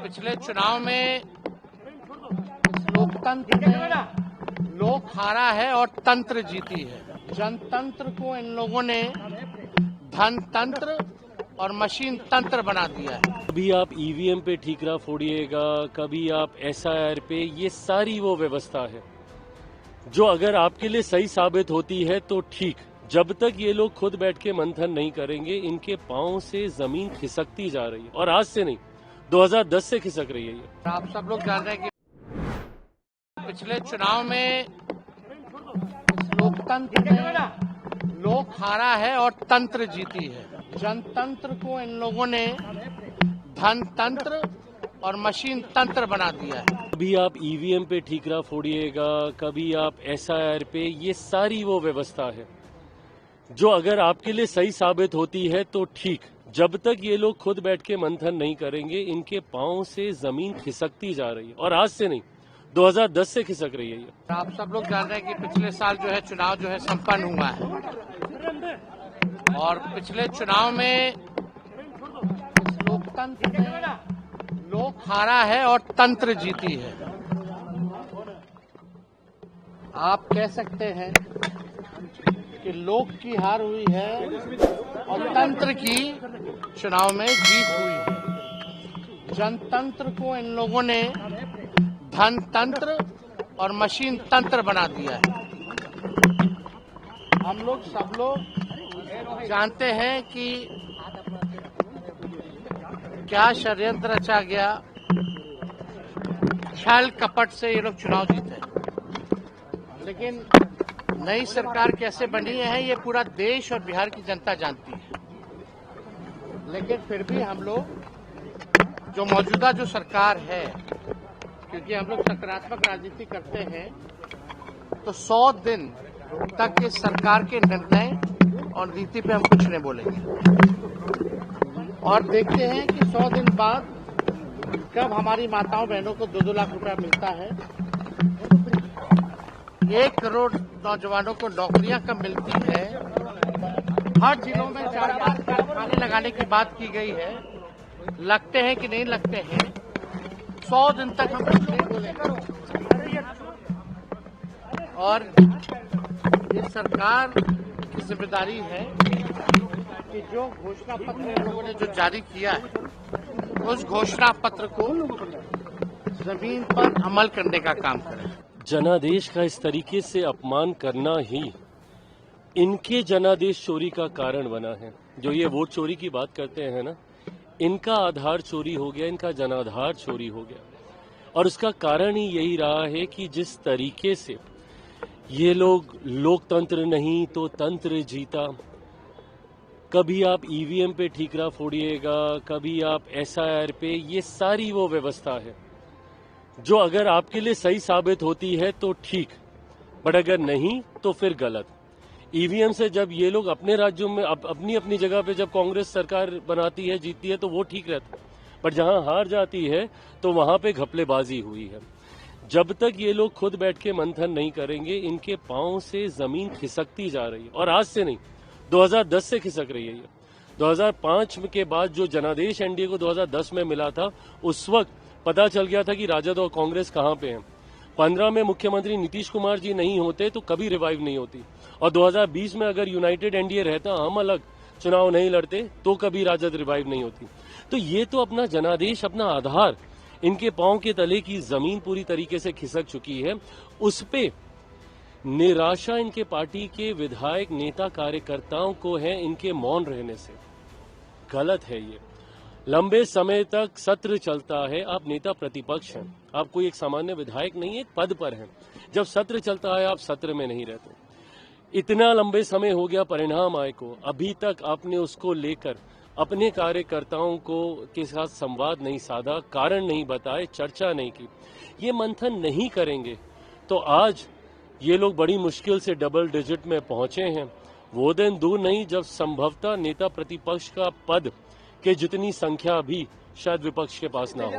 पिछले चुनाव में लोकतंत्र में लोक हारा है और तंत्र जीती है। जनतंत्र को इन लोगों ने धनतंत्र और मशीन तंत्र बना दिया है। कभी आप ईवीएम पे ठीकरा फोड़िएगा, कभी आप एसआईआर पे, ये सारी वो व्यवस्था है जो अगर आपके लिए सही साबित होती है तो ठीक। जब तक ये लोग खुद बैठ के मंथन नहीं करेंगे, इनके पांव से जमीन खिसकती जा रही है और आज से नहीं 2010 से खिसक रही है ये। आप सब लोग जान रहे हैं कि पिछले चुनाव में लोकतंत्र में लोक हारा है और तंत्र जीती है। जनतंत्र को इन लोगों ने धनतंत्र और मशीन तंत्र बना दिया है। कभी आप ईवीएम पे ठीकरा फोड़िएगा, कभी आप एसआईआर पे, ये सारी वो व्यवस्था है जो अगर आपके लिए सही साबित होती है तो ठीक। जब तक ये लोग खुद बैठ के मंथन नहीं करेंगे, इनके पांव से जमीन खिसकती जा रही है और आज से नहीं 2010 से खिसक रही है ये। आप सब लोग जान रहे हैं कि पिछले साल जो है चुनाव जो है संपन्न हुआ है और पिछले चुनाव में लोकतंत्र में लोक हारा है और तंत्र जीती है। आप कह सकते हैं कि लोक की हार हुई है और तंत्र की चुनाव में जीत हुई है। जनतंत्र को इन लोगों ने धनतंत्र और मशीन तंत्र बना दिया है। हम लोग सब लोग जानते हैं कि क्या षड्यंत्र रचा गया, छल कपट से ये लोग चुनाव जीते। लेकिन नई सरकार कैसे बनी है ये पूरा देश और बिहार की जनता जानती है। लेकिन फिर भी हम लोग जो मौजूदा जो सरकार है, क्योंकि हम लोग सकारात्मक राजनीति करते हैं, तो 100 दिन तक इस सरकार के निर्णय और नीति पे हम कुछ नहीं बोलेंगे और देखते हैं कि 100 दिन बाद कब हमारी माताओं बहनों को 2-2 लाख रुपया मिलता है, 1 करोड़ नौजवानों को नौकरियां कब मिलती है, हर जिलों में 4-5 कारखाने लगाने की बात की गई है। लगते हैं कि नहीं लगते हैं, 100 दिन तक हम कुछ नहीं बोलेंगे। और ये सरकार की जिम्मेदारी है कि जो घोषणा पत्र इन लोगों ने जो जारी किया है, उस घोषणा पत्र को जमीन पर अमल करने का काम करें। जनादेश का इस तरीके से अपमान करना ही इनके जनादेश चोरी का कारण बना है। जो ये वोट चोरी की बात करते हैं ना, इनका आधार चोरी हो गया, इनका जनाधार चोरी हो गया। और उसका कारण ही यही रहा है कि जिस तरीके से ये लोग लोकतंत्र नहीं तो तंत्र जीता, कभी आप ईवीएम पे ठीकरा फोड़िएगा, कभी आप एसआईआर पे, ये सारी वो व्यवस्था है जो अगर आपके लिए सही साबित होती है तो ठीक, बट अगर नहीं तो फिर गलत। ईवीएम से जब ये लोग अपने राज्यों में अपनी अपनी जगह पे जब कांग्रेस सरकार बनाती है, जीतती है, तो वो ठीक रहता है, बट जहां हार जाती है तो वहां पे घपलेबाजी हुई है। जब तक ये लोग खुद बैठ के मंथन नहीं करेंगे, इनके पांव से जमीन खिसकती जा रही है और आज से नहीं 2010 से खिसक रही है ये। 2005 के बाद जो जनादेश एनडीए को 2010 में मिला था, उस वक्त पता चल गया था कि राजद और कांग्रेस कहां पे हैं। 15 में मुख्यमंत्री नीतीश कुमार जी नहीं होते तो कभी रिवाइव नहीं होती, और 2020 में अगर यूनाइटेड एनडीए रहता, हम अलग चुनाव नहीं लड़ते, तो कभी राजद रिवाइव नहीं होती। तो ये तो अपना जनादेश, अपना आधार, इनके पांव के तले की जमीन पूरी तरीके से खिसक चुकी है। उस पे निराशा इनके पार्टी के विधायक, नेता, कार्यकर्ताओं को है इनके मौन रहने से। गलत है ये। लंबे समय तक सत्र चलता है, आप नेता प्रतिपक्ष हैं, आप कोई एक सामान्य विधायक नहीं, एक पद पर हैं। जब सत्र चलता है आप सत्र में नहीं रहते। इतना लंबे समय हो गया परिणाम आए को, अभी तक आपने उसको लेकर अपने कार्यकर्ताओं को के साथ संवाद नहीं साधा, कारण नहीं बताए, चर्चा नहीं की। ये मंथन नहीं करेंगे तो आज ये लोग बड़ी मुश्किल से डबल डिजिट में पहुंचे हैं। वो दिन दूर नहीं जब संभवतः नेता प्रतिपक्ष का पद के जितनी संख्या भी शायद विपक्ष के पास ना हो।